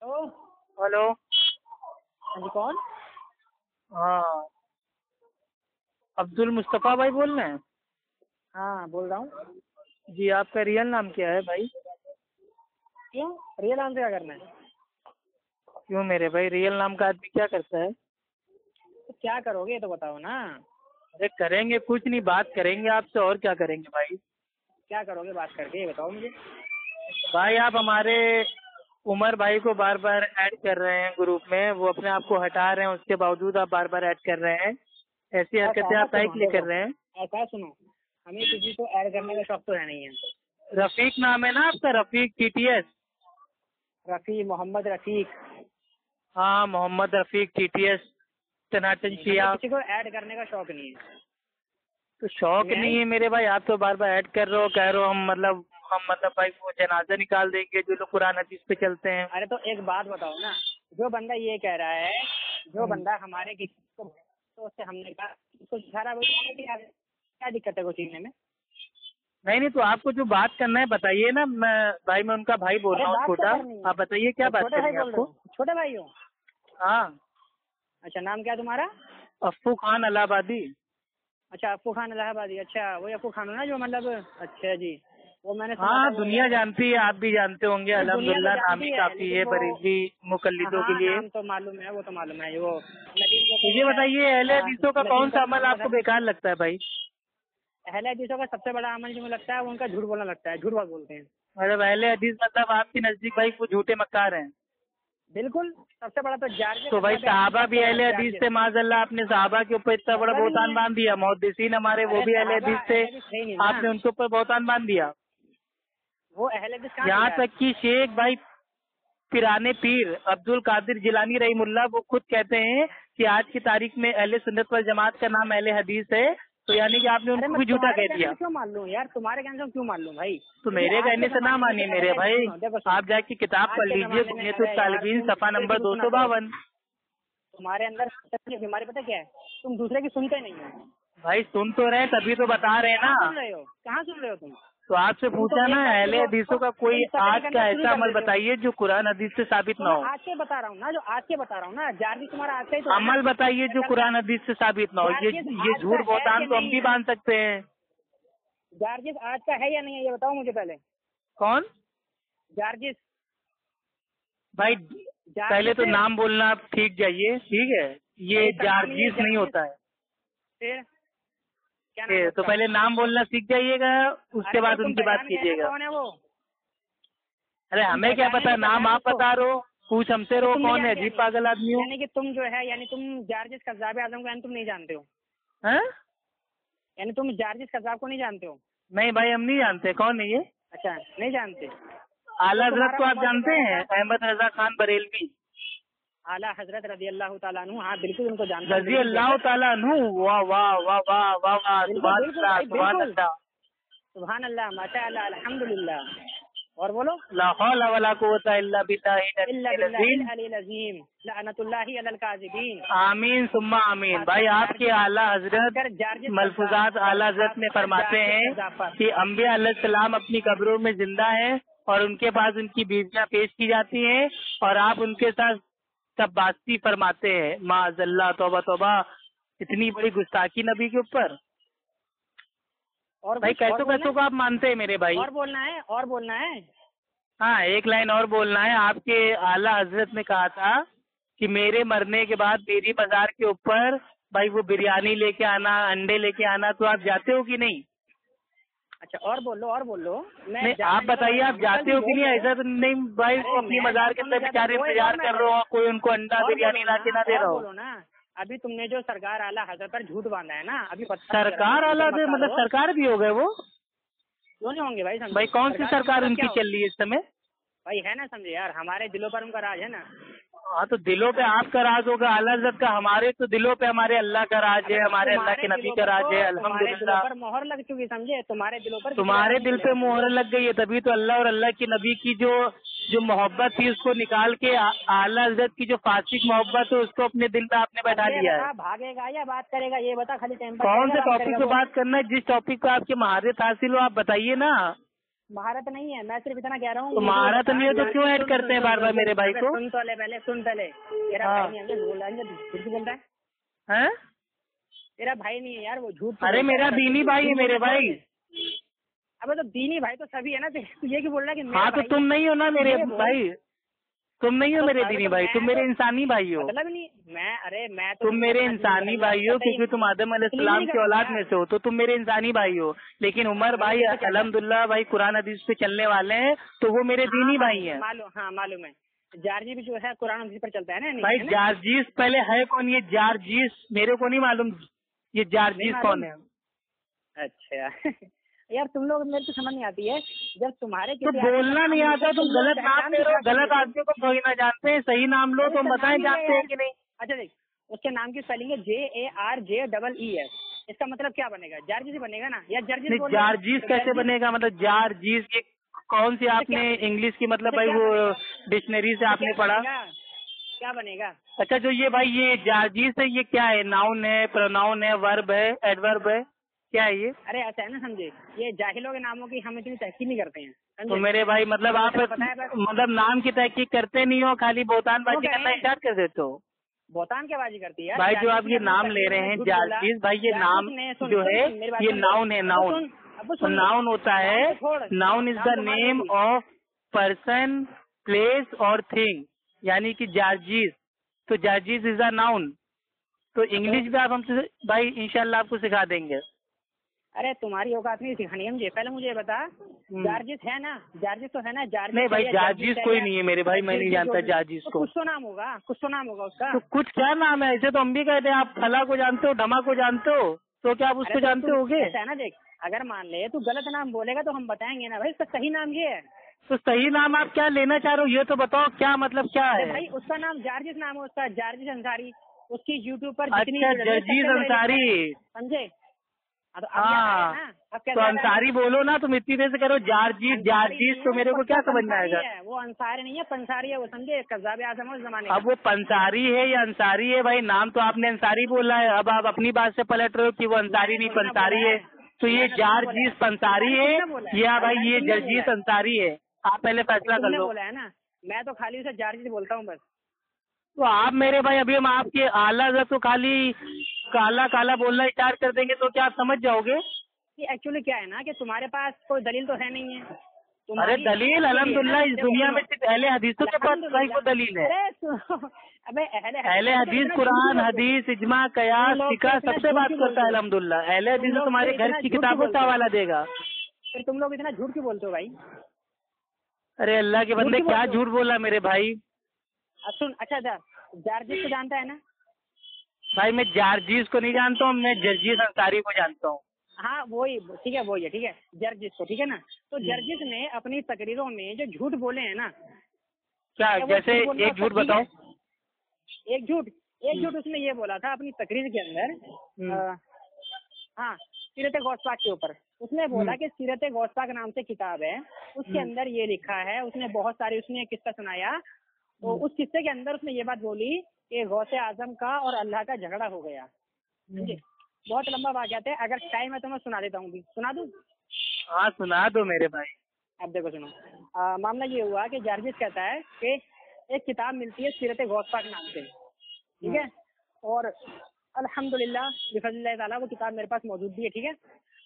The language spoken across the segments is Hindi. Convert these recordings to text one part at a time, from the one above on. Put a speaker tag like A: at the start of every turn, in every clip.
A: हेलो।
B: हेलो।
A: हाँ जी, कौन?
B: हाँ, अब्दुल मुस्तफ़ा भाई बोल रहे हैं?
A: हाँ, बोल रहा हूँ।
B: जी, आपका रियल नाम क्या है भाई?
A: क्यों? रियल नाम से क्या करना है?
B: क्यों मेरे भाई, रियल नाम का आदमी क्या करता है?
A: तो क्या करोगे ये तो बताओ ना।
B: अरे करेंगे कुछ नहीं, बात करेंगे आपसे, और क्या करेंगे भाई।
A: क्या करोगे बात करके, ये बताओ मुझे।
B: भाई आप हमारे उमर भाई को बार बार ऐड कर रहे हैं ग्रुप में, वो अपने आप को हटा रहे हैं, उसके बावजूद आप बार बार ऐड कर रहे हैं। ऐसी
A: ऐसा
B: हरकतें
A: है ना,
B: आप काहे
A: सुनो
B: के लिए कर
A: देखो,
B: रहे हैं?
A: ऐसा है, सुनो। हमें किसी को ऐड करने का शौक तो है नहीं है।
B: रफीक नाम है ना आपका, रफीक टीटीएस?
A: रफ़ी, मोहम्मद रफ़ीक।
B: हाँ, मोहम्मद रफीक टीटीएस टनाटन
A: हमें
B: शिया।
A: किसी को ऐड करने का शौक नहीं है।
B: तो शौक
A: मैं
B: नहीं है मेरे भाई, आप तो बार बार ऐड कर रहे हो, कह रहे हो हम मतलब भाई वो जनाजा निकाल देंगे जो लोग कुरान हदीस पे चलते हैं।
A: अरे तो एक बात बताओ ना। जो बंदा ये कह रहा है, जो बंदा हमारे किसी को, तो उससे हमने कहा उसको सारा क्या दिक्कत है को सीखने में?
B: नहीं नहीं, तो आपको जो बात करना है बताइए ना। मैं उनका भाई बोल
A: अरे
B: रहा हूँ,
A: बात क्या
B: छोटा।
A: करनी है?
B: आप बताइए क्या बात
A: छोटे भाई
B: करनी है
A: बोल रहे
B: आपको?
A: हो? छोटे भाई हो?
B: हाँ।
A: अच्छा, नाम क्या है तुम्हारा?
B: अफ्फू खान इलाहाबादी।
A: अच्छा, अफ्फू खान इलाहाबादी। अच्छा, वही अफ्फू खान हो ना जो मतलब, अच्छा जी। वो मैंने सुना था
B: हाँ,
A: वो।
B: दुनिया जानती है, आप भी जानते होंगे,
A: नहीं, दुनिया तो
B: अल्हम्दुलिल्लाह नामी
A: जानती है
B: काफी
A: लेकिन
B: है
A: वो।
B: बरेली
A: हाँ
B: मुकल्लिदों के
A: हाँ,
B: लिए।
A: नाम तो मालूम है, वो तो मालूम है वो। नदीम को
B: मुझे बताइए, अहले हदीसों का
A: नदीम
B: कौन
A: का
B: सा
A: जो
B: अमल
A: नाम था
B: आपको बेकार लगता है भाई?
A: अहले हदीसों का सबसे बड़ा अमल जो मुझे लगता है वो उनका झूठ बोलना लगता है। झूठ बहुत बोलते हैं।
B: मतलब अहले हदीस मतलब आपके नजदीक भाई वो झूठे मक्कार हैं?
A: बिल्कुल। सबसे बड़ा तो जारजे
B: तो भाई
A: कज्जाब है,
B: सहाबा भी
A: सबसे बड़ा
B: अहले हदीस
A: जारजे।
B: थे, माज़अल्लाह आपने सहाबा के ऊपर इतना बड़ा
A: कभी भी नहीं
B: बहुतान
A: है।
B: बांध दिया। मुहद्दिसीन हमारे वो
A: अरे
B: भी अहले
A: सहाबा
B: हदीस थे,
A: अहले हदीस है ही नहीं ना।
B: आपने उनके ऊपर बहुतान बांध दिया।
A: वो अहले हदीस कहाँ थे
B: यहाँ
A: यार?
B: तक कि शेख भाई पिराने पीर अब्दुल कादिर जिलानी रहीमुल्लाह वो खुद कहते हैं कि आज की तारीख में अहले सुन्नत वल जमात का नाम अहले हदीस है। तो यानी कि आपने
A: अरे
B: उनको
A: मैं
B: भी झूठा
A: तुम्हारे
B: कह
A: कहने
B: दिया।
A: से क्यों मान लूं यार? तुम्हारे कहने से क्यों मान लूं भाई?
B: तो
A: क्योंकि
B: मेरे
A: आज के
B: कहने से ना
A: जमाने में
B: मानिए
A: अरे
B: मेरे
A: नहीं,
B: भाई।
A: सुनो देखो, सुनो।
B: आप जाके किताब
A: आज
B: पढ़
A: के
B: लीजिए,
A: जमाने में
B: बुनियत
A: अरे यार
B: तालिबीन
A: तुम
B: सफा
A: दूसरे
B: नंबर
A: की भी सुना करो।
B: 252।
A: तुम्हारे अंदर बीमारी पता क्या है? तुम दूसरे की सुनते नहीं हो।
B: भाई सुन तो रहे, तभी तो बता रहे हैं
A: कहाँ
B: ना।
A: सुन रहे हो? कहाँ सुन रहे हो तुम?
B: तो आपसे
A: तुम तो
B: पूछा ना,
A: एक बात
B: अहले हदीसों का कोई
A: तुम सकल
B: आज
A: करना
B: का
A: शुरू
B: ऐसा
A: कर
B: अमल
A: देते हो।
B: बताइए जो कुरान हदीस से साबित
A: तो
B: ना
A: मैं
B: हो।
A: आज के बता रहा हूँ ना, जो आज के बता रहा हूँ ना, जारजी तुम्हारा आज का ही तो है ना।
B: अमल बताइए जो कुरान हदीस से साबित ना हो। ये
A: जारजिस
B: ये
A: आज का
B: झूठ
A: है
B: बहुतान
A: कि
B: तो हम
A: नहीं
B: भी
A: है?
B: बांध सकते हैं।
A: जारजिस आज का है या नहीं है, ये बताओ मुझे पहले।
B: कौन?
A: जारजिस।
B: भाई पहले
A: जारजिस
B: तो नाम बोलना आप ठीक जाइए, ठीक है?
A: भाई,
B: ये
A: इसका नाम ही है
B: जारजीस नहीं
A: जारजिस।
B: होता है।
A: फिर क्या नाम है
B: तो
A: उसका?
B: पहले नाम बोलना सीख जाइएगा, उसके
A: अरे भाई,
B: बाद
A: तुम
B: उनकी बात
A: पहचान गए ना
B: कीजिएगा।
A: कौन है वो?
B: अरे
A: तुम
B: हमें क्या
A: पहचाने
B: पता,
A: नहीं
B: नाम
A: पहचाने
B: आप
A: उसको?
B: बता रहे हो, पूछ हमसे
A: अच्छा,
B: रहो
A: तुम नहीं
B: कौन है,
A: जानते
B: अजीब
A: यानी?
B: पागल आदमी हो।
A: यानी कि तुम जो है, यानी तुम जारजिस कज्जाब आजम को यानी तुम नहीं जानते हो?
B: हैं?
A: यानी तुम जारजिस कज्जाब को नहीं जानते हो?
B: नहीं भाई, हम नहीं जानते कौन है ये।
A: अच्छा, नहीं जानते। तो
B: आला हजरत
A: तुम्हारा
B: को आप
A: उमर जो
B: जानते
A: कह रहा
B: हैं,
A: था,
B: अहमद रजा खान बरेलवी?
A: आला हजरत रजी अल्लाह ताला अन्हु, हाँ बिल्कुल उनको जानता हूँ,
B: रजी
A: बिल्कुल
B: अल्लाह
A: बेशक।
B: ताला अन्हु। वाह वाह वाह वाह वाह वाह,
A: बिल्कुल
B: सुभान
A: बिल्कुल
B: अल्लाह
A: भाई,
B: सुभान
A: बिल्कुल।
B: अल्लाह।
A: सुभान अल्लाह, माशा अल्लाह, अल्हम्दुलिल्लाह। और बोलो।
B: ला हौला वला कुव्वता इल्ला बिल्लाहिल
A: इल्ला
B: अलिय्यिल
A: बिल्लाहिल
B: अज़ीम।
A: अलील अज़ीम, लअनतुल्लाहि अलल काज़िबीन।
B: आमीन सुम्मा आमीन। भाई आपके आला हजरत
A: खासकर जारजिस कज्जाब
B: मलफूजात
A: पर,
B: आला हजरत में
A: खासकर
B: फरमाते
A: जारजिस
B: हैं
A: कज्जाब पर।
B: कि अंबिया अलैहिस्सलाम अपनी कब्रों में जिंदा हैं और उनके पास उनकी बीवियां पेश की जाती हैं और आप उनके साथ तबास्ती फरमाते हैं। माअज़ल्लाह, तौबा तौबा, इतनी बड़ी गुस्ताखी नबी के ऊपर।
A: और
B: भाई
A: कुछ और
B: कैसों
A: बोलना
B: कैसों
A: है?
B: को आप मानते हैं मेरे भाई?
A: और बोलना है? और बोलना है?
B: हाँ, एक लाइन और बोलना है। आपके आला हजरत ने कहा था कि मेरे मरने के बाद मेरी मजार के ऊपर भाई वो बिरयानी लेके आना, अंडे लेके आना, तो आप जाते हो कि नहीं?
A: अच्छा, और बोल लो, और बोल लो। मैं
B: नहीं,
A: जानना
B: आप
A: चाहता
B: बताइए,
A: हूँ,
B: आप
A: अंकल
B: जाते
A: जी
B: हो कि
A: बोल
B: नहीं?
A: रहे
B: ऐसा
A: हो।
B: तो नहीं भाई
A: अरे
B: वो अपनी
A: मैं
B: मजार
A: बात
B: के
A: सुनना
B: अंदर
A: चाहता हूँ,
B: बेचारे
A: वो एक
B: इंतजार
A: और मैं
B: कर रहे
A: पहले।
B: हो, कोई उनको अंडा
A: और बोलो
B: बिरयानी ला
A: ना,
B: के ना दे
A: और
B: रहा हो।
A: बोलो ना। अभी तुमने जो सरकार आला हजरत पर झूठ बांधा है ना, अभी पता चल रहा है
B: सरकार
A: तुम
B: आला
A: कितने
B: दे
A: मक्कार
B: मतलब
A: हो।
B: सरकार भी हो गए वो?
A: क्यों नहीं होंगे भाई?
B: भाई
A: समझे
B: कौन सी
A: सरकार का
B: सरकार
A: मतलब
B: उनकी
A: क्या
B: चल
A: होता है?
B: रही है इस समय?
A: भाई है ना, समझे यार, हमारे दिलों पर उनका राज है ना।
B: हाँ, तो दिलों पे आपका राज होगा आला हजरत का, हमारे तो दिलों पे हमारे अल्लाह का राज
A: अबे
B: है, हमारे अल्लाह
A: तुम्हारे
B: के नबी
A: दिलों
B: का
A: पर
B: राज है,
A: तो, तुम्हारे दिलों
B: अल्हम्दुलिल्लाह।
A: पर मोहर लग चुकी, समझे? तुम्हारे दिलों पर किसी का राज
B: तुम्हारे
A: नहीं
B: दिल पे
A: चलेगा,
B: मोहर
A: समझे?
B: लग गई है, तभी तो अल्लाह और अल्लाह की नबी की जो जो मोहब्बत थी उसको निकाल के आला हजरत की जो फासिक मोहब्बत है उसको अपने दिल में आपने
A: अब
B: बैठा
A: ये
B: लिया है।
A: बता, भागेगा या बात करेगा? ये बता, खाली टाइम पास
B: कौन
A: करेगा,
B: से
A: बात
B: टॉपिक
A: करेगा
B: पे
A: बोल।
B: बात करना है? जिस टॉपिक पे आपकी महारत हासिल हो आप बताइए ना।
A: महारत नहीं है, मैं सिर्फ इतना कह रहा हूँ।
B: तो महारत नहीं है तो क्यों ऐड करते हैं बार बार मेरे भाई को?
A: सुन तो ले पहले, सुन पहले। तेरा भाई नहीं है, बोल रहा है झूठ बोल रहा है। तेरा भाई नहीं है यार, वो झूठ।
B: अरे मेरा दीनी भाई है मेरे भाई।
A: अबे तो दीनी भाई तो सभी है ना, तू ये क्यों बोल रहा है कि
B: हाँ तो तुम नहीं हो ना मेरे भाई, तुम नहीं हो मेरे दीनी भाई, तुम मेरे इंसानी भाई हो।
A: मतलब नहीं, मैं तो
B: तुम मेरे इंसानी भाई हो क्योंकि तुम आदम अलैहिस्सलाम की औलाद में से हो, तो तुम मेरे इंसानी भाई हो। लेकिन उमर भाई अल्हम्दुलिल्लाह भाई कुरान हदीस पे चलने वाले हैं, तो वो मेरे दीनी भाई हैं।
A: मालूम है। जारजी भी जो है कुरान हदीस पर चलता है ना।
B: भाई जारजीस पहले है कौन? ये जारजीस मेरे को नहीं मालूम, ये जारजीस कौन है?
A: अच्छा यार तुम लोग, मेरे को समझ नहीं आती है जब तुम्हारे
B: तो बोलना नहीं आता, तुम गलत नाम ले रहे हो, गलत आदमी को थोड़ी ना जानते हैं, सही नाम लो तो बताएं जानते हैं कि नहीं।
A: अच्छा देख, उसके नाम की स्पेलिंग है JARJEES। इसका मतलब क्या बनेगा? जारजीस बनेगा ना, या जर्जिस?
B: जारजीस कैसे बनेगा? मतलब जारजीस ये कौन सी आपने इंग्लिश की मतलब भाई वो डिक्शनरी से आपने पढ़ा?
A: क्या बनेगा?
B: अच्छा जो ये भाई ये जारजीस है, ये क्या है? नाउन है, प्रोनाउन है, वर्ब है, एडवर्ब है, क्या है ये?
A: अरे ऐसा है ना, समझे, ये जाहिलों के नामों की हम इतनी तहकीक नहीं करते हैं।
B: तो मेरे भाई मतलब आप मतलब नाम की तहकीक करते नहीं हो, खाली बोतानबाजी करना स्टार्ट कर देते हो।
A: बोतान क्या बाजी करती है
B: भाई? जो आप ये नाम ले रहे हैं जारजीस, भाई ये नाम जो है ये नाउन है। नाउन नाउन होता है, noun is the name of person, place और थिंग, यानी कि जारजीस, तो जारजीस इज द नाउन। तो इंग्लिश भी आप हमसे भाई इंशाल्लाह आपको सिखा देंगे।
A: अरे तुम्हारी औकात नहीं सिखानी है मुझे, पहले मुझे बता जारजिस है ना? जारजिस तो है ना? जारजिस
B: नहीं भाई, जारजिस कोई नहीं है मेरे भाई, मैं नहीं जानता जारजिस को।
A: कुछ तो नाम होगा, कुछ तो नाम होगा उसका।
B: तो कुछ क्या नाम है? ऐसे तो हम भी कहते हैं। आप फला को जानते हो, ढमा को जानते हो, तो क्या आप उसको जानते होगे?
A: ऐसा है ना, देख अगर मान ले तू गलत नाम बोलेगा तो हम बताएंगे ना भाई उसका सही नाम ये है।
B: तो सही नाम आप क्या लेना चाह रहे हो ये तो बताओ, क्या मतलब क्या है?
A: भाई उसका नाम जारजिस नाम है उसका, जारजिस अंसारी। उसकी यूट्यूब पर
B: अच्छा जारजिस अंसारी,
A: समझे?
B: हाँ तो अंसारी बोलो ना, तुम इतनी देर से करो जारजीस जारजीस, तो मेरे को क्या समझ में आएगा?
A: वो अंसारी नहीं है, पंसारी है वो, समझे? कज़्ज़ाब आज़म उस जमाने।
B: अब वो पंसारी है या अंसारी है भाई? नाम तो आपने अंसारी बोला है, अब आप अपनी बात से पलट रहे हो कि वो अंसारी नहीं पंसारी है। तो ये जारजीस पंसारी है या भाई ये जारजीस अंसारी है? आप पहले फैसला कर लो।
A: बोला है ना, मैं तो खाली उसे जारजीस बोलता हूँ बस।
B: तो आप मेरे भाई अभी हम आपके आला तो खाली काला काला बोलना स्टार्ट कर देंगे तो क्या आप समझ जाओगे?
A: एक्चुअली क्या है ना कि तुम्हारे पास कोई दलील तो है नहीं है।
B: अरे दलील अल्हम्दुलिल्लाह इस दुनिया में सिर्फ अहले हदीसों के पास भाई को दलील है।
A: अबे
B: अहले हदीस कुरान हदीस इजमा कयास फिका सबसे बात करता है अल्हम्दुलिल्लाह। अहले हदीस तुम्हारे घर की किताबों से हवाला देगा।
A: फिर तुम लोग इतना झूठ क्यों बोलते हो भाई?
B: अरे अल्लाह के बंदे क्या झूठ बोला मेरे भाई?
A: सुन, अच्छा जारजीस को जानता है ना?
B: भाई मैं जारजीस को नहीं जानता हूँ, मैं जर्जीस अंसारी को जानता हूँ।
A: हाँ वही, ठीक है वही है, ठीक है जर्जिस को, ठीक है ना? तो जर्जिस ने अपनी तकरीरों में जो झूठ बोले हैं ना,
B: क्या जैसे एक झूठ बताओ।
A: एक झूठ उसने ये बोला था अपनी तकरीर के अंदर, हाँ सीरत गौसपाक के ऊपर उसने बोला कि सीरत गौसपाक नाम से किताब है, उसके अंदर ये लिखा है। उसने बहुत सारी उसने किस्सा सुनाया, तो उस किस्से के अंदर उसने ये बात बोली कि गौसे आजम का और अल्लाह का झगड़ा हो गया। बहुत लंबा वाक़या है, अगर टाइम है तो मैं सुना देता हूँ। भी सुना दूँ?
B: हाँ सुना दो मेरे भाई।
A: अब देखो सुनो, मामला ये हुआ कि जारजिस कहता है कि एक किताब मिलती है सीरत गौसपाक नाम से, ठीक है? और अल्हम्दुलिल्लाह बिफज़्लिल्लाह ताला वो किताब मेरे पास मौजूद भी है, ठीक है?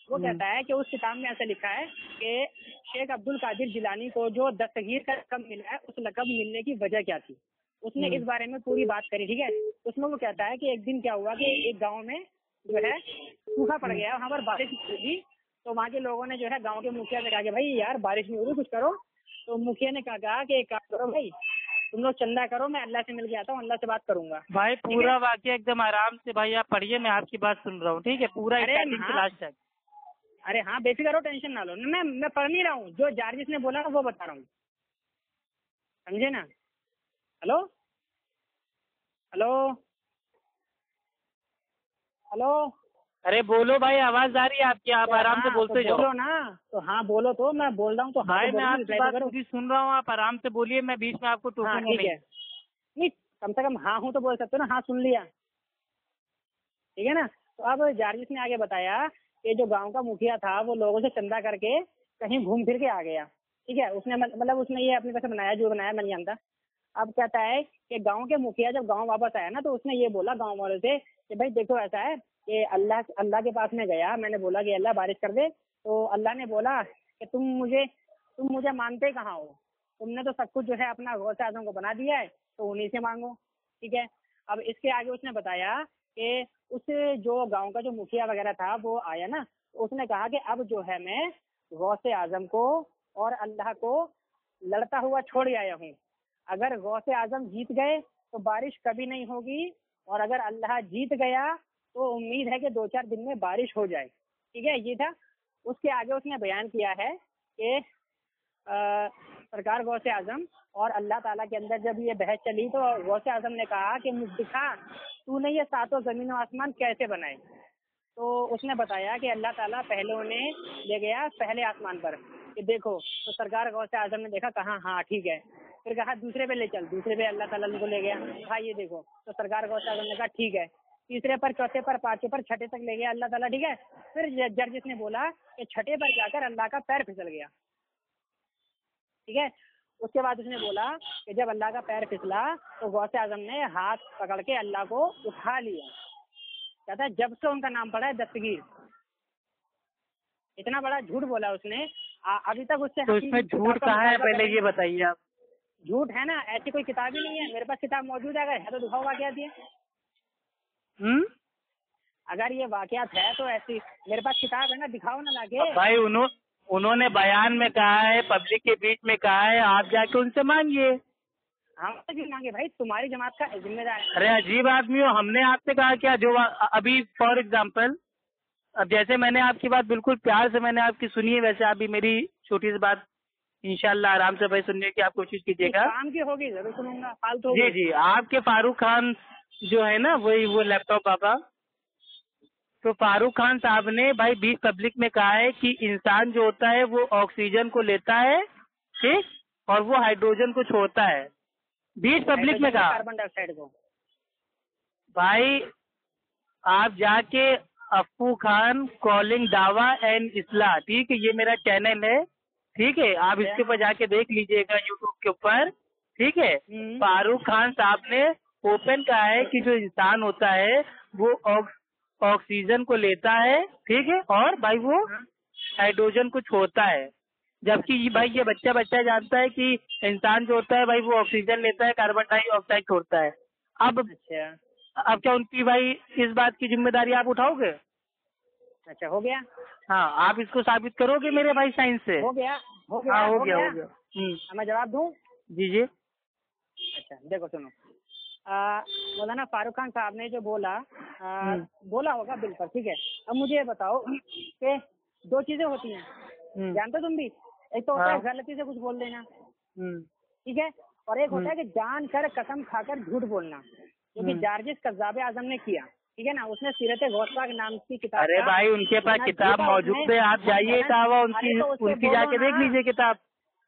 A: वो कहता है कि उस किताब में ऐसा लिखा है कि शेख अब्दुल कादिर जिलानी को जो दस्तगीर का लक़ब मिला है, उस लक़ब मिलने की वजह क्या थी, उसने इस बारे में पूरी बात करी, ठीक है? उसमें वो कहता है कि एक दिन क्या हुआ कि एक गाँव में जो है सूखा पड़ गया, वहाँ पर बारिश हुई। तो वहाँ के लोगों ने जो है गांव के मुखिया से कहा कि भाई यार बारिश नहीं हो रही, कुछ करो। तो मुखिया ने कहा कि एक काम करो भाई, तुम लोग चंदा करो, मैं अल्लाह से मिल के आता हूँ, अल्लाह से बात करूंगा।
B: भाई पूरा वाक़या एकदम आराम से भाई आप पढ़िए, मैं आपकी बात सुन रहा हूँ, ठीक है? पूरा स्टार्टिंग से लास्ट तक।
A: अरे हाँ बेफिक्र हो, टेंशन ना लो। मैं पढ़ नहीं रहा हूँ, जो जारजिस ने बोला ना वो बता रहा हूँ, समझे ना? हेलो हेलो हेलो,
B: अरे बोलो भाई, आवाज आ रही है आपकी, आप आराम से बोलते जाओ।
A: बोलो ना, तो हाँ बोलो, तो मैं बोल रहा हूँ तो
B: भाई मैं आपकी बात पूरी सुन रहा हूँ, आप आराम से बोलिए, मैं बीच में आपको टोकूंगा नहीं।
A: ठीक है, नहीं कम से कम हाँ हूँ तो बोल सकते हो ना, हाँ सुन लिया, ठीक है ना? तो अब जारजिस ने आगे बताया कि जो गांव का मुखिया था वो लोगों से चंदा करके कहीं घूम फिर के आ गया, ठीक है। उसने मतलब उसने ये अपनी वजह से बनाया, जो बनाया मैं नहीं जानता। अब कहता है कि गांव के मुखिया जब गांव वापस आया ना, तो उसने ये बोला गांव वालों से कि भाई देखो ऐसा है कि अल्लाह अल्लाह के पास में गया, मैंने बोला कि अल्लाह बारिश कर दे, तो अल्लाह ने बोला कि तुम मुझे मानते कहाँ हो, तुमने तो सब कुछ जो है अपना गौसे आजम को बना दिया है, तो उन्हीं से मांगो, ठीक है। अब इसके आगे उसने बताया कि उस जो गांव का जो मुखिया वगैरह था वो आया ना, तो उसने कहा कि अब जो है मैं गौसे आजम को और अल्लाह को लड़ता हुआ छोड़ आया हूँ। अगर गौसे आजम जीत गए तो बारिश कभी नहीं होगी, और अगर अल्लाह जीत गया तो उम्मीद है कि 2-4 दिन में बारिश हो जाए, ठीक है। ये था। उसके आगे उसने बयान किया है कि सरकार गौसे आजम और अल्लाह ताला के अंदर जब ये बहस चली, तो गौसे आजम ने कहा कि मुझे दिखा तूने ये सातों जमीन और आसमान कैसे बनाए। तो उसने बताया कि अल्लाह ताला पहले उन्हें ले गया पहले आसमान पर कि देखो, तो सरकार गौसे आजम ने देखा, कहा हाँ ठीक है। फिर कहा दूसरे पे ले चल, दूसरे पे अल्लाह ताला उनको ले गया, कहा ये देखो, तो सरकार गौसे आजम ने कहा ठीक है। तीसरे पर, चौथे पर, पांचवें पर, छठे तक ले गया अल्लाह ताला, ठीक है। फिर जज ने बोला कि छठे पर जाकर अल्लाह का पैर फिसल गया, ठीक है। उसके बाद उसने बोला कि जब अल्लाह का पैर फिसला तो गौसे आजम ने हाथ पकड़ के अल्लाह को उठा लिया। कहता है जब से उनका नाम पड़ा है दस्तगीर। इतना बड़ा झूठ बोला उसने, अभी तक उससे।
B: तो इसमें झूठ कहाँ है, पहले ये बताइए आप।
A: झूठ है ना, ऐसी कोई किताब ही नहीं है। मेरे पास किताब मौजूद है, अगर है तो दिखाओ वाकयात ये। अगर ये वाकयात है तो ऐसी मेरे पास किताब है ना, दिखाओ ना लाके।
B: भाई उन्होंने बयान में कहा है, पब्लिक के बीच में कहा है, आप जाके उनसे मांगिए।
A: हम तो क्यों मांगे भाई, तुम्हारी जमात का जिम्मेदार है।
B: अरे अजीब आदमी हो, हमने आपसे कहा क्या? जो अभी फॉर एग्जाम्पल, अब जैसे मैंने आपकी बात बिल्कुल प्यार से मैंने आपकी सुनी है, वैसे आप भी मेरी छोटी सी बात इंशाल्लाह आराम से भाई सुनने की आप कोशिश कीजिएगा।
A: काम की होगी जरूर सुनूंगा, फालतू।
B: जी जी, आपके फारूक खान जो है ना, वही वो लैपटॉप पापा, तो फारूक खान साहब ने भाई बीच पब्लिक में कहा है कि इंसान जो होता है वो ऑक्सीजन को लेता है, ठीक, और वो हाइड्रोजन को छोड़ता है। बीच पब्लिक में कहा,
A: कार्बन डाइऑक्साइड को।
B: भाई आप जाके अफ्फू खान कॉलिंग दावा एंड इस्लाह, ठीक है, ये मेरा चैनल है, ठीक है, आप इसके ऊपर जाके देख लीजिएगा यूट्यूब के ऊपर, ठीक है। फारूक खान साहब ने ओपन कहा है कि जो इंसान होता है वो ऑक्सीजन को लेता है, ठीक है, और भाई वो हाइड्रोजन को छोड़ता है। जबकि भाई ये बच्चा जानता है कि इंसान जो होता है भाई वो ऑक्सीजन लेता है, कार्बन डाइऑक्साइड छोड़ता है। अब क्या उनकी भाई इस बात की जिम्मेदारी आप उठाओगे?
A: अच्छा, हो गया।
B: हाँ, आप इसको साबित करोगे मेरे भाई साइंस से?
A: हो गया।
B: हाँ, हो गया।
A: मैं जवाब दूं?
B: जी।
A: अच्छा देखो सुनो, मौलाना फारूक खान साहब ने जो बोला बोला होगा बिल पर, ठीक है। अब मुझे ये बताओ कि 2 चीजें होती हैं, जानते हो तुम भी। एक तो होता है गलती से कुछ बोल देना, ठीक है, और एक होता है कि जान कर कसम खाकर झूठ बोलना, जो कि जार्जिस कज़्ज़ाब आजम ने किया, ठीक है ना। उसने सीरत गौसपाक नाम की किताब।
B: अरे भाई उनके पास किताब मौजूद है, आप जाइए तावा उनकी जाके देख लीजिए किताब।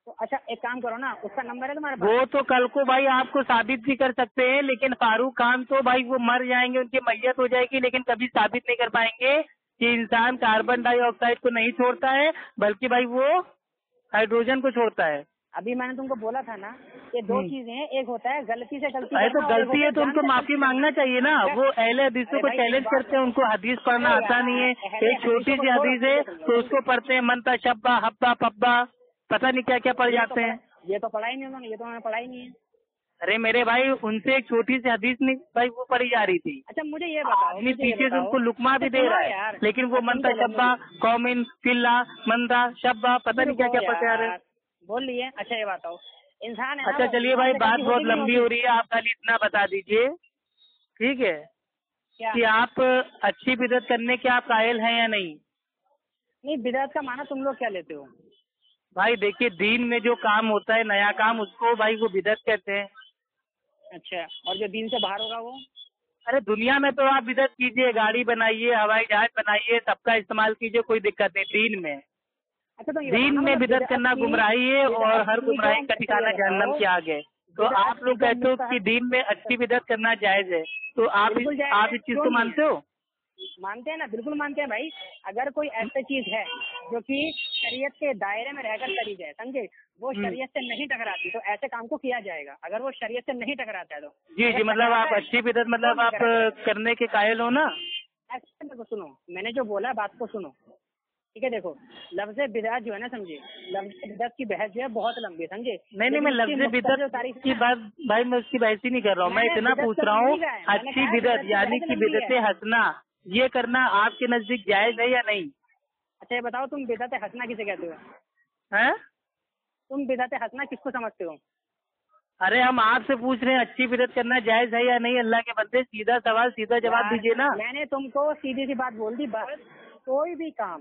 A: तो अच्छा एक काम करो ना, उसका नंबर है तुम्हारे पास?
B: वो तो कल को भाई आपको साबित भी कर सकते हैं, लेकिन फारूक खान तो भाई वो मर जाएंगे, उनकी मैयत हो जाएगी, लेकिन कभी साबित नहीं कर पाएंगे कि इंसान कार्बन डाइऑक्साइड को नहीं छोड़ता है, बल्कि भाई वो हाइड्रोजन को छोड़ता है।
A: अभी मैंने तुमको बोला था ना, ये 2 चीजें, एक होता है गलती से गलती।
B: अरे तो गलती है तो उनको माफी मांगना चाहिए ना। वो अहले हदीसों को चैलेंज करते हैं, उनको हदीस पढ़ना आता नहीं है। एक छोटी सी हदीस है तो उसको पढ़ते हैं, मनता शब्बा हब्बा पब्बा, पता नहीं क्या क्या पढ़ जाते हैं।
A: ये तो पढ़ा ही नहीं उन्होंने, ये तो उन्होंने पढ़ा ही नहीं है।
B: अरे मेरे भाई उनसे एक छोटी सी हदीस नहीं भाई वो पढ़ी जा रही थी।
A: अच्छा मुझे ये बताओ,
B: आदमी पीछे से उनको लुकमा भी दे रहा है, लेकिन वो मनता शब्बा कौमिन किल्ला मनता शब्बा पता नहीं क्या क्या पढ़ते आ रहे हैं।
A: बोल लिए। अच्छा ये बताओ, इंसान है।
B: अच्छा चलिए भाई, बात बहुत लंबी हो रही है, आप खाली इतना बता दीजिए, ठीक है, कि आप अच्छी बिदअत करने के आप कायल हैं या नहीं?
A: नहीं, बिदअत का माना तुम लोग क्या लेते हो?
B: भाई देखिए, दीन में जो काम होता है नया काम, उसको भाई वो बिदअत कहते हैं।
A: अच्छा, और जो दीन से बाहर होगा वो?
B: अरे दुनिया में तो आप बिदअत कीजिए, गाड़ी बनाइए, हवाई जहाज बनाइए, सबका इस्तेमाल कीजिए, कोई दिक्कत नहीं। दीन में
A: अच्छा, तो
B: दीन में बिदअत करना गुमराही है, और हर गुमराही का ठिकाना जहन्नम के आगे। तो आप लोग कहते हो कि दीन में अच्छी बिदअत करना जायज है, तो आप इस चीज को मानते हो?
A: मानते हैं ना, बिल्कुल मानते हैं भाई। अगर कोई ऐसी चीज है जो कि शरीयत के दायरे में रहकर करी जाए, समझे, वो शरीयत से नहीं टकराती तो ऐसे काम को किया जाएगा। अगर वो शरीयत से नहीं टकराता है तो
B: जी जी, मतलब आप अच्छी बिदअत मतलब आप करने के कायल हो ना।
A: ऐसे देखो, सुनो, मैंने जो बोला बात को सुनो, ठीक है। देखो, लफ्ज़ बिदअत जो है ना, समझे, लफ्ज़ बिदअत की बहस जो है बहुत लंबी है, समझे।
B: नहीं, मैं लफ्ज़ बिदअत की बात भाई मैं उसकी बहस ही नहीं कर रहा हूँ। मैं इतना पूछ रहा हूँ, अच्छी बिदअत यानी कि बिदअत हंसना, ये करना आपके नजदीक जायज है या नहीं?
A: अच्छा, ये बताओ, तुम बिदअत हंसना किसे कहते हो?
B: हैं?
A: तुम बिदअत हंसना किसको समझते हो?
B: अरे हम आपसे पूछ रहे हैं अच्छी बिदअत करना जायज है या नहीं? अल्लाह के बंदे, सीधा सवाल सीधा जवाब दीजिए ना।
A: मैंने तुमको सीधी सी बात बोल दी, बस। कोई भी काम,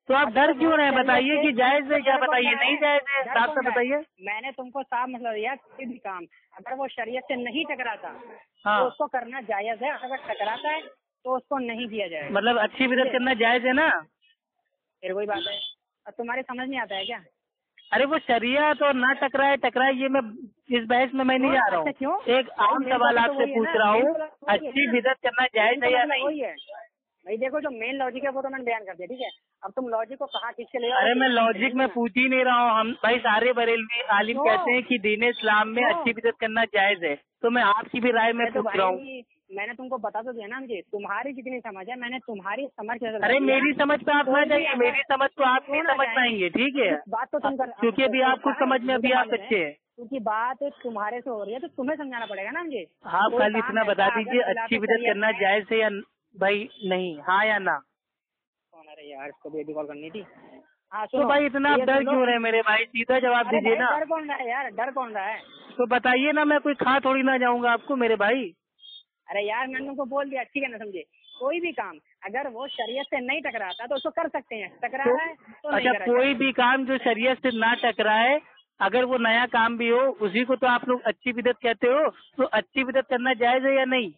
B: तो आप डर क्यों रहे हैं? बताइए कि जायज है क्या, बताइए नहीं जायज है, साफ साफ बताइए।
A: मैंने तुमको साफ मतलब दिया, कोई भी काम अगर वो शरीयत से नहीं टकराता
B: हाँ,
A: तो उसको करना जायज है, अगर टकराता है तो उसको नहीं किया जाएगा।
B: मतलब अच्छी बिदअत करना जायज है ना?
A: फिर वही बात है, अब तुम्हारे समझ नहीं आता है क्या?
B: अरे वो शरीयत और ना टकराए ये मैं इस बहस में मैं नहीं जा रहा हूँ। एक आम सवाल आपसे पूछ रहा हूँ, अच्छी बिदअत करना जायज है या नहीं?
A: वही है भाई, देखो, जो मेन लॉजिक है वो तो मैंने बयान कर दिया, ठीक है। अब तुम लॉजिक को कहाँ खींच के ले आओ?
B: अरे मैं लॉजिक में पूछ ही नहीं रहा हूँ। हम भाई सारे बरेलवी आलिम कहते हैं कि दीन इस्लाम में अच्छी बिदअत करना जायज है, तो मैं आपकी भी राय में पूछ रहा हूँ।
A: मैंने तुमको बता तो दिया ना, मुझे तुम्हारी जितनी समझ है मैंने तुम्हारी समझ के।
B: अरे मेरी समझ पे आप ना जाइए, मेरी समझ को आप नहीं समझ पाएंगे, ठीक है?
A: बात तो तुम कर,
B: क्योंकि अभी आप कुछ समझ में अभी आप बच्चे हैं,
A: क्योंकि बात तुम्हारे से हो रही है तो तुम्हें समझाना पड़ेगा ना मुझे।
B: आप खाली इतना बता दीजिए अच्छी बिदअत करना जायज है या भाई नहीं, हाँ या ना?
A: कौन? अरे यार, इसको भी कॉल करनी थी। हाँ,
B: तो भाई इतना आप डर क्यों रहे मेरे भाई? सीधा जवाब दीजिए ना।
A: डर कौन रहा है यार, डर कौन रहा है?
B: तो बताइए ना, मैं कोई खा थोड़ी ना जाऊंगा आपको मेरे भाई।
A: अरे यार, मैंने तुमको बोल दिया, ठीक है ना, समझे। कोई भी काम अगर वो शरीयत से नहीं टकराता तो उसको कर सकते हैं, टकरा रहा है तो नहीं
B: अच्छा, कोई भी काम जो शरीयत से ना टकराए, अगर वो नया काम भी हो, उसी को तो आप लोग अच्छी बिदअत कहते हो। तो अच्छी बिदअत करना जायज है या नहीं?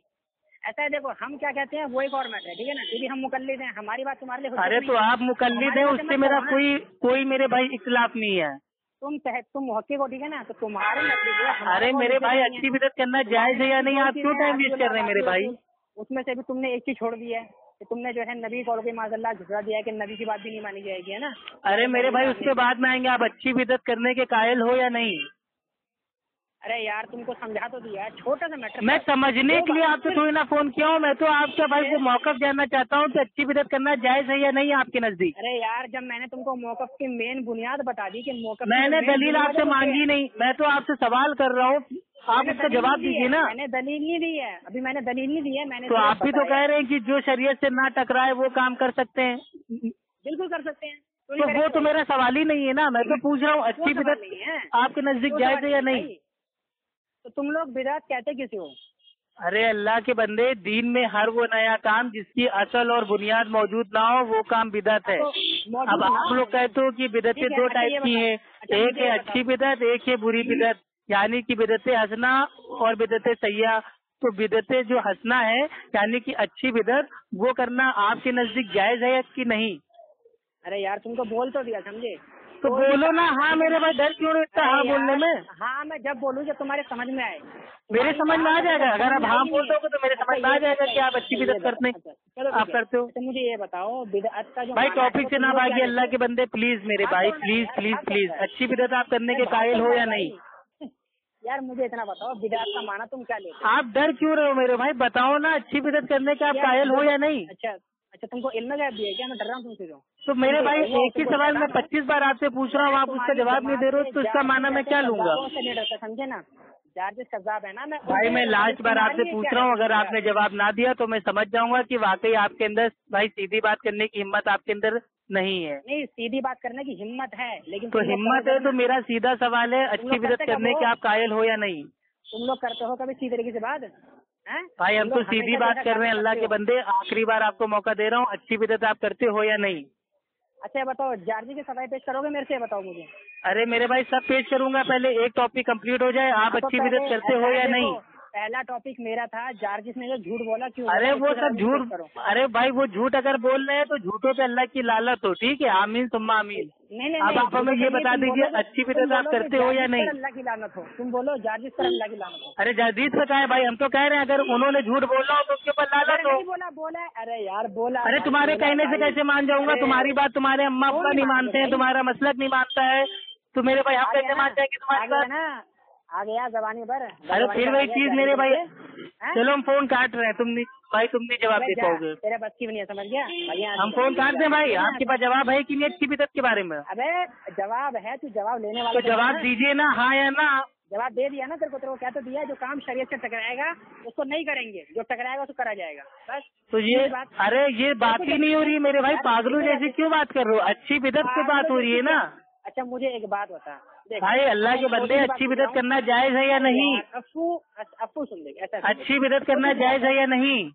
A: ऐसा है, देखो, हम क्या कहते हैं वही फॉर्मेट है, ठीक है ना, क्योंकि हम मुकल्लिद हैं, हमारी बात तुम्हारे लिए।
B: अरे तो आप मुकल्लिद हैं, उससे मेरा कोई मेरे भाई इख्तिलाफ नहीं है।
A: तुम मुहक्किक हो, ठीक है ना, तो तुम्हारे नजदीक।
B: अरे मेरे भाई, अच्छी बिदअत करना जायज है या नहीं? आप क्यों टाइम वेस्ट कर रहे हैं मेरे भाई?
A: उसमें से भी तुमने एक चीज छोड़ दी है कि तुमने जो है नबी को माज़अल्लाह झुकरा दिया है कि नबी की बात भी नहीं मानी जाएगी, है ना।
B: अरे मेरे भाई, उसके बाद में आएंगे। आप अच्छी बिदअत करने के कायल हो या नहीं?
A: अरे यार, तुमको समझा तो दिया है, छोटा सा मैटर।
B: मैं समझने के लिए आपसे थोड़ी ना फोन किया हूँ। मैं तो आपके भाई से मौक़िफ़ जानना चाहता हूँ कि अच्छी बिदअत करना जायज है या नहीं आपके नजदीक।
A: अरे यार, जब मैंने तुमको मौक़िफ़ की मेन बुनियाद बता दी कि मौक़िफ़,
B: मैंने दलील आपसे मांगी नहीं, मैं तो आपसे सवाल कर रहा हूँ, आप उसका जवाब दीजिए ना।
A: मैंने दलील नहीं दी है, अभी मैंने दलील नहीं दी है। मैंने
B: तो आप भी तो कह रहे हैं कि जो शरीयत से ना टकराए वो काम कर सकते हैं।
A: बिल्कुल कर सकते हैं।
B: तो वो तो मेरा सवाल ही नहीं है ना। मैं तो पूछ रहा हूँ अच्छी बिदअत आपके नजदीक जायज है या नहीं?
A: तो तुम लोग बिदअत कहते किसे हो?
B: अरे अल्लाह के बंदे, दीन में हर वो नया काम जिसकी असल और बुनियाद मौजूद ना हो वो काम बिदअत है। अब आप लोग कहते हो कि बिदअतें दो टाइप की हैं, एक है अच्छी बिदअत, एक है बुरी बिदअत, यानी कि बिदअतें हसना और बिदअतें सय्या। तो बिदअतें जो हसना है यानी कि अच्छी बिदअत, वो करना आपके नजदीक जायज है कि नहीं?
A: अरे यार, तुमको बोल तो दिया, समझे।
B: तो बोलो ना। हाँ मेरे भाई, डर क्यों रहता है हाँ बोलने में?
A: हाँ, मैं जब बोलूँ जब तुम्हारे समझ में आए।
B: मेरे समझ में आ जाएगा। अगर आप हाँ बोल दोगे तो मेरे समझ में आ जाएगा कि आप अच्छी बिदअत करते आप करते हो।
A: तो मुझे ये बताओ, बिदअत का जो
B: भाई टॉपिक से ना भागिए अल्लाह के बंदे, प्लीज मेरे भाई, प्लीज प्लीज प्लीज। अच्छी बिदअत आप करने के कायल हो या नहीं?
A: यार मुझे इतना बताओ, बिदअत का माना तुम क्या लेते हो?
B: आप डर क्यों रहे हो मेरे भाई? बताओ ना, अच्छी बिदअत करने के आप कायल हो या नहीं?
A: अच्छा, तुमको इल्म गैब भी है क्या? मैं डर रहा हूँ तुमसे।
B: तो मेरे भाई, एक ही सवाल मैं 25 बार आपसे पूछ रहा हूँ, आप उसका जवाब नहीं दे रहे हो, तो इसका माना मैं क्या लूंगा?
A: समझे ना, जार्जिस कज़्ज़ाब है ना।
B: भाई मैं लास्ट बार आपसे पूछ रहा हूँ, अगर आपने जवाब ना दिया तो मैं समझ जाऊंगा कि वाकई आपके अंदर भाई सीधी बात करने की हिम्मत आपके अंदर नहीं है।
A: नहीं, सीधी बात करने की हिम्मत है, लेकिन
B: तो हिम्मत है तो मेरा सीधा सवाल है, अच्छी बिदअत करने के आप कायल हो या नहीं?
A: तुम लोग करते हो कभी सीधी तरीके से बात?
B: भाई हम तो सीधी बात कर रहे हैं अल्लाह के बंदे, आखिरी बार आपको मौका दे रहा हूँ, अच्छी बिदअत आप करते हो या नहीं?
A: अच्छा बताओ, जार्जी की सफाई पेश करोगे मेरे से? बताओ मुझे।
B: अरे मेरे भाई, सब पेश करूंगा, पहले एक टॉपिक कंप्लीट हो जाए। आप अच्छी बिदअत करते हो या नहीं?
A: पहला टॉपिक मेरा था, जार्जिस ने जो झूठ बोला क्यों?
B: अरे वो सब झूठ, अरे भाई वो झूठ अगर बोल रहे हैं तो झूठों पे अल्लाह की लालत हो, ठीक है, आमीन सुम्मा आमीन।
A: नहीं
B: अब आप हमें ये बता दीजिए अच्छी बिदअत आप करते हो या नहीं?
A: अल्लाह की लानत हो, तुम बोलो जार्जिस पर अल्लाह की लानत हो।
B: अरे जार्जिस पे कहा है भाई, हम तो कह रहे हैं अगर उन्होंने झूठ बोला हो तो उसके ऊपर लानत हो।
A: बोला, अरे यार बोला।
B: अरे तुम्हारे कहने से कैसे मान जाऊंगा? तुम्हारी बात तुम्हारे अम्मा अब्बा नहीं मानते हैं, तुम्हारा मसलक नहीं मानता है, तो मेरे भाई हम कैसे मान जाएंगे तुम्हारी बात?
A: आ गया जबानी पर।
B: अरे फिर वही चीज मेरे भाई, चलो हम फोन काट रहे हैं, तुम नहीं जवाब दे पाओगे।
A: तेरे बस की भी नहीं है, समझ गया?
B: हम फोन काट दें भाई, आपके पास जवाब है कि नहीं अच्छी बिदअत के बारे में?
A: अबे जवाब है, तू जवाब लेने वाला
B: तो जवाब दीजिए ना, हाँ या ना।
A: जवाब दे दिया ना तेरे को क्या तो दिया, जो काम शरीयत से टकराएगा उसको नहीं करेंगे, जो टकराएगा उसको करा जाएगा बस।
B: तो ये बात, अरे ये बात ही नहीं हो रही है मेरे भाई, पागलों जैसे क्यों बात कर रहे हो? अच्छी बिदअत की बात हो रही है ना।
A: अच्छा मुझे एक बात बता
B: भाई, अल्लाह के बंदे, अच्छी बिदअत करना जायज है या नहीं?
A: अफ्फू सुन ले ऐसा,
B: अच्छी बिदअत करना जायज है या नहीं?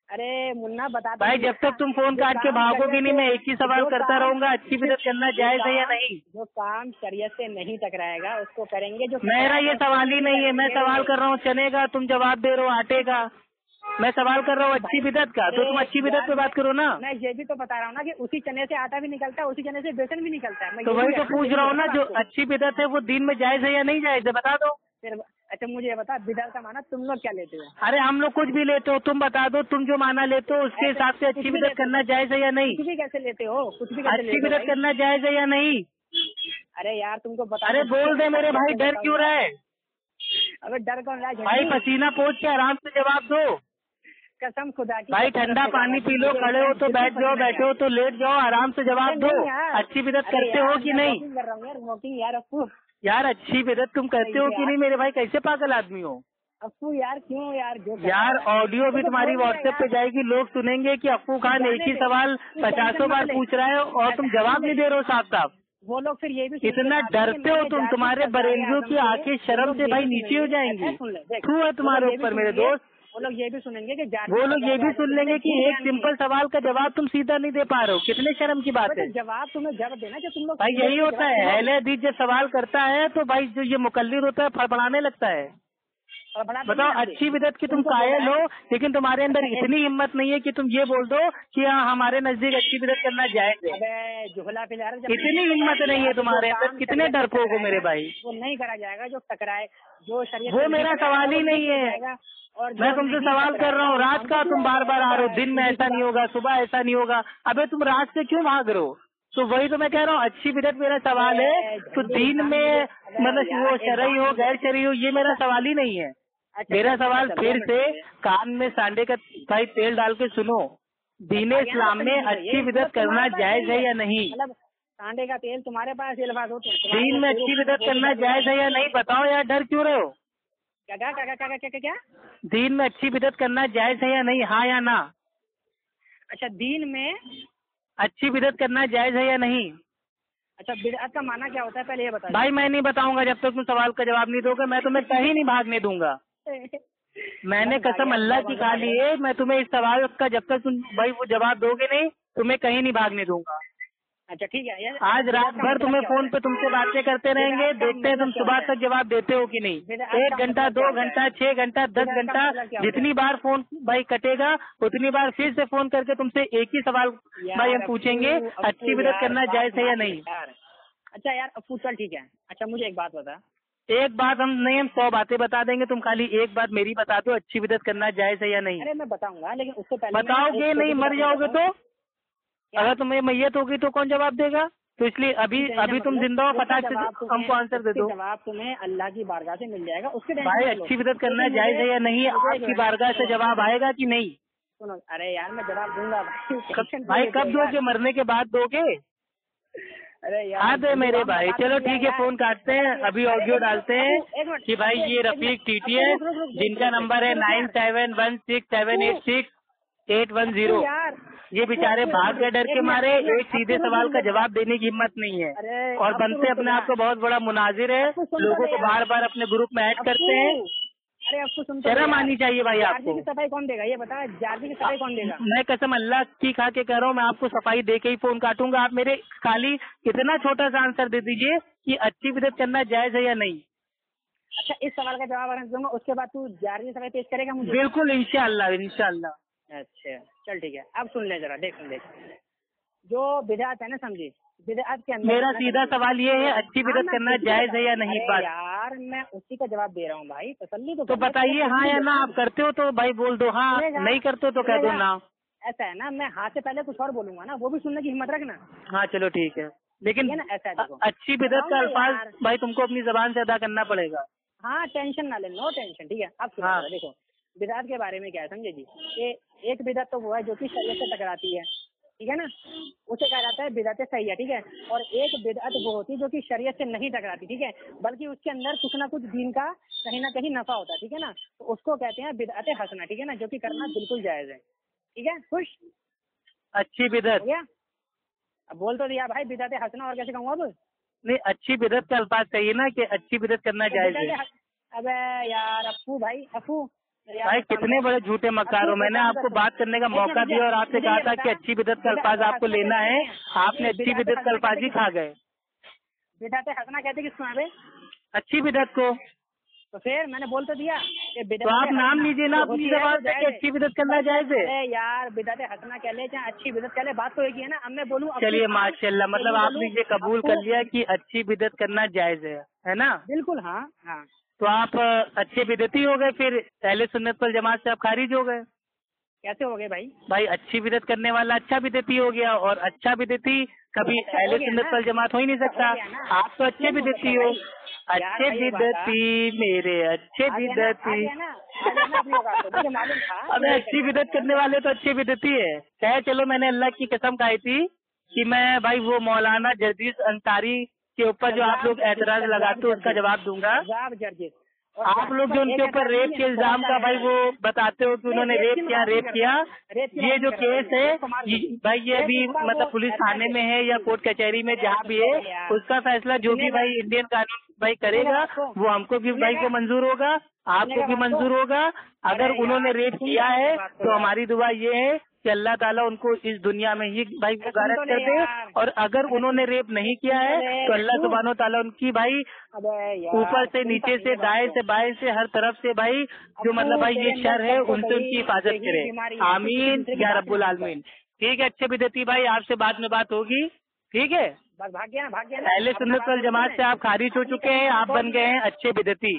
A: अरे मुन्ना बता
B: भाई, जब तक तुम फोन काट के भागोगे नहीं, मैं एक ही सवाल करता रहूंगा, अच्छी बिदअत करना जायज है या नहीं?
A: जो काम शरीयत से नहीं टकराएगा उसको करेंगे। जो
B: मेरा ये सवाल ही नहीं है, मैं सवाल कर रहा हूँ चने का, तुम जवाब दे रहे हो आटे का। मैं सवाल कर रहा हूँ अच्छी बिदअत का, तो तुम अच्छी बिदअत पे बात करो ना।
A: मैं ये भी तो बता रहा हूँ ना कि उसी चने से आटा भी निकलता है, उसी चने से बेसन भी निकलता है।
B: तो वही तो पूछ रहा हूँ ना, जो अच्छी बिदअत है वो दीन में जायज है या नहीं जायज है, बता दो।
A: फिर अच्छा मुझे ये बता, बिदअत का माना तुम लोग क्या लेते हो?
B: अरे हम लोग कुछ भी लेते हो, तुम बता दो, तुम जो माना लेते हो उसके हिसाब से अच्छी बिदअत करना जायज है या नहीं?
A: कुछ भी कैसे लेते हो? कुछ भी
B: अच्छी बिदअत करना जायज है या नहीं?
A: अरे यार तुमको बता।
B: अरे बोल दे मेरे भाई, डर क्यों रहा है?
A: अबे डर कौन रहा है
B: भाई, पसीना पोंछ के आराम से जवाब दो।
A: कसम खुदा की।
B: भाई ठंडा पानी पी लो, खड़े हो तो बैठ जाओ, बैठे हो तो लेट जाओ, आराम से जवाब दो। अच्छी बिदअत करते हो कि नहीं?
A: कर रहा हूँ यार, वॉकिंग यार। अप्पू
B: यार अच्छी बिदअत तुम करते हो कि नहीं मेरे भाई? कैसे पागल आदमी हो
A: अप्पू यार, क्यों यार? जो
B: यार ऑडियो भी तुम्हारी व्हाट्सएप पे जाएगी, लोग सुनेंगे कि अप्पू खान एक ही सवाल 50 बार पूछ रहा है और तुम जवाब नहीं दे रहे हो साफ साफ।
A: वो लोग फिर ये भी
B: इतना डरते हो तुम, तुम्हारे बरेलियों की आंखें शर्म से भाई नीचे हो जाएंगी। थू है तुम्हारे ऊपर मेरे दोस्त।
A: वो लोग ये भी सुनेंगे कि
B: वो लोग ये भी सुन लेंगे कि एक सिंपल सवाल का जवाब तुम सीधा नहीं दे पा रहे हो, कितने शर्म की बात है।
A: जवाब तुम्हें जब देना कि तुम लोग।
B: भाई यही होता है, अहले हदीस जब सवाल करता है तो भाई जो ये मुकल्लिद होता है फड़फड़ाने लगता है। बताओ, अच्छी बिदअत की तुम कायल हो, लेकिन तुम्हारे अंदर इतनी हिम्मत नहीं है कि तुम ये बोल दो कि हाँ हमारे नजदीक अच्छी बिदअत करना जायज है। इतनी हिम्मत नहीं है तुम्हारे अंदर, कितने डरपोक हो मेरे भाई।
A: वो नहीं करा जाएगा जो टकराए, जो शरीयत।
B: वो मेरा सवाल ही नहीं है, और मैं तुमसे सवाल कर रहा हूँ रात का, तुम बार बार आ रहे हो, दिन में ऐसा नहीं होगा, सुबह ऐसा नहीं होगा। अबे तुम रात से क्यों भाग रहे हो? तो वही तो मैं कह रहा हूँ, अच्छी बिदअत मेरा सवाल है, तो दीन में मतलब वो शरई हो गैर शरई हो, ये मेरा सवाल ही नहीं है। मेरा सवाल फिर से कान में सांडे का भाई तेल डाल के सुनो, दीन इस्लाम में अच्छी बिदअत करना जायज है या नहीं?
A: सांडे का तेल तुम्हारे पास अल्फाज होते हैं।
B: दीन में अच्छी बिदअत करना जायज है या नहीं? बताओ यार, डर क्यों रहे हो?
A: क्या?
B: दीन में अच्छी बिदअत करना जायज है या नहीं, हाँ या ना?
A: अच्छा, दीन में
B: अच्छी बिदअत करना जायज है या नहीं?
A: अच्छा, बिदअत का माना क्या होता है पहले ये बता।
B: भाई मैं नहीं बताऊंगा जब तक तुम सवाल का जवाब नहीं दोगे, मैं तुम्हें कहीं नहीं भागने दूंगा। मैंने कसम अल्लाह की खा ली है, मैं तुम्हें इस सवाल का जब तक तुम भाई वो जवाब दोगे नहीं, तुम्हें कहीं नहीं भागने दूंगा।
A: अच्छा ठीक है,
B: आज रात भर तुम्हें फोन पे तुमसे बातें करते रहेंगे, देखते हैं तुम सुबह तक जवाब देते हो कि नहीं। 1 घंटा, 2 घंटा, 6 घंटा, 10 घंटा, जितनी बार फोन भाई कटेगा उतनी बार फिर से फोन करके तुमसे एक ही सवाल भाई हम पूछेंगे, अच्छी बिदअत करना जायज है या नहीं।
A: अच्छा यार अप्पू चल ठीक है। अच्छा मुझे एक बात बता।
B: एक बात हम नहीं, हम 100 बातें बता देंगे, तुम खाली एक बात मेरी बता दो, अच्छी बिदअत करना जायज है या नहीं।
A: अरे मैं बताऊंगा, लेकिन उससे पहले
B: बताओगे नहीं, मर जाओगे तो? अगर तुम्हें मैयत होगी तो कौन जवाब देगा? तो इसलिए अभी तुम जिंदा हो, फटाक से हमको आंसर दे दो।
A: जवाब तुम्हें अल्लाह की बारगाह से मिल जाएगा, उसके
B: भाई अच्छी बिदअत करना जायज है या नहीं, आपकी बारगाह से जवाब आएगा कि नहीं?
A: सुनो, अरे यार मैं जवाब दूंगा
B: भाई कब दोगे? मरने के बाद दोगे?
A: अरे यार
B: हाँ दे मेरे भाई, चलो ठीक है, फोन काटते हैं, अभी ऑडियो डालते हैं कि भाई ये रफीक TTS जिनका नंबर है 9716786810, ये बेचारे भाग गए डर के मारे, एक सीधे सवाल का जवाब देने की हिम्मत नहीं है, और बनते अपने आप को बहुत बड़ा मुनाजिर है, लोगों को बार बार अपने ग्रुप में ऐड करते हैं।
A: अरे आपको
B: शर्म आनी चाहिए भाई आपको।
A: की सफाई कौन देगा ये बता, जार्जी की सफाई कौन देगा?
B: मैं कसम अल्लाह की खा के कह रहा हूँ, मैं आपको सफाई दे के ही फोन काटूंगा। आप मेरे खाली इतना छोटा सा आंसर दे दीजिए कि अच्छी बिदअत करना जायज है या नहीं।
A: अच्छा, इस सवाल का जवाब अगर दूंगा उसके बाद तू जारजी सवाल पेश करेगा मुझे?
B: बिल्कुल, इंशाअल्लाह इंशाअल्लाह।
A: अच्छा चल ठीक है, अब सुन ले जरा, देख जो बिदअत है ना, समझी, बिदअत के अंदर
B: मेरा सीधा सवाल ये है, अच्छी बिदअत करना जायज है या नहीं?
A: अरे
B: बात
A: यार मैं उसी का जवाब दे रहा हूँ भाई, तसल्ली तो
B: बताइए हाँ या ना। आप करते हो तो भाई बोल दो हाँ, नहीं करते हो तो कह दो ना।
A: ऐसा है ना, मैं हाँ से पहले कुछ और बोलूंगा ना, वो भी सुनने की हिम्मत रखना।
B: हाँ चलो ठीक है, लेकिन
A: ना ऐसा है, देखो
B: अच्छी बिदअत का अल्फाज भाई तुमको अपनी जबान से अदा करना पड़ेगा।
A: हाँ टेंशन ना ले, नो टेंशन, ठीक है। अब सुनो
B: हाँ।
A: देखो बिदअत के बारे में क्या है समझे जी, कि एक बिदअत तो वो है जो कि शरीयत से टकराती है, ठीक है ना, उसे कहा जाता है बिदअत सही है, ठीक है। और एक बिदअत वो होती है जो कि शरीयत से नहीं टकराती, ठीक है, बल्कि उसके अंदर कुछ ना कुछ दीन का कहीं ना कहीं नफा होता है, ठीक है ना, तो उसको कहते हैं बिदअत हसना, ठीक है ना, जो कि करना बिल्कुल जायज है, ठीक है। खुश?
B: अच्छी बिदअत
A: हो गया? अब बोल तो दिया भाई बिदअत हसना, और कैसे कहूँ अब?
B: नहीं, अच्छी बिदअत का अल्फाज चाहिए ना कि अच्छी बिदअत करना जायज है।
A: अबे यार अप्पू भाई, अप्पू
B: भाई कितने बड़े झूठे मक्कार हो। मैंने आपको बात करने का मौका दिया और आपसे कहा था कि अच्छी बिदअत का अल्फाज आपको लेना है, आपने अच्छी बिदअत का अल्फाज ही खा गए।
A: बिदअत हसना कहते किसको है?
B: अच्छी बिदअत को।
A: तो फिर मैंने बोल तो दिया कि
B: तो आप नाम लीजिए ना अपनी जबान से कि अच्छी बिदअत करना जायज है।
A: अरे यार बिदअत हसना कह ले चाहे अच्छी बिदअत कह ले, बात तो एक ही है ना। अब मैं बोलूँ
B: चलिए माशाल्लाह, मतलब आपने ये कबूल कर लिया कि अच्छी बिदअत करना जायज है ना?
A: बिल्कुल हाँ हाँ।
B: तो आप अच्छे बिदअती हो गए, फिर अहले सुन्नत वल जमात से आप खारिज हो गए।
A: कैसे हो गए भाई?
B: भाई अच्छी बिदअत करने वाला अच्छा बिदअती हो गया, और अच्छा बिदअती कभी अहले सुन्नत वल जमात हो ही नहीं सकता। आप तो अच्छे बिदअती हो, अच्छे बिदअती मेरे अच्छे बिदअती। अबे अच्छी बिदअत करने वाले तो अच्छे बिदअती है। चाहे चलो मैंने अल्लाह की कसम खाई थी कि मैं भाई वो मौलाना जर्जिस अंसारी के ऊपर जो आप लोग एतराज लगाते हो उसका जवाब दूंगा। आप लोग जो उनके ऊपर रेप के इल्जाम का भाई वो बताते हो कि उन्होंने रेप किया, ये जो केस है भाई ये अभी मतलब पुलिस थाने में है या कोर्ट कचहरी में, जहाँ भी है उसका फैसला जो भी भाई इंडियन कानून भाई करेगा वो हमको भी भाई को मंजूर होगा, आपको भी मंजूर होगा। अगर उन्होंने रेप किया है तो हमारी दुआ ये है कि अल्लाह ताला उनको इस दुनिया में ही भाई गारत कर दे, और अगर उन्होंने रेप नहीं किया है तो अल्लाह सुब्हानो ताला उनकी भाई ऊपर से नीचे से दाएं से बाएं से हर तरफ से भाई जो मतलब भाई ये शर है उनसे उनकी हिफाजत करे। आमीन या रब्बुल आलमीन। ठीक है अच्छे बिदअती भाई, आपसे बाद में बात होगी, ठीक है।
A: बस भाग गया ना।
B: अहले सुन्नत वल जमात से आप खारिज हो चुके हैं, आप बन गए हैं अच्छे बिदअती।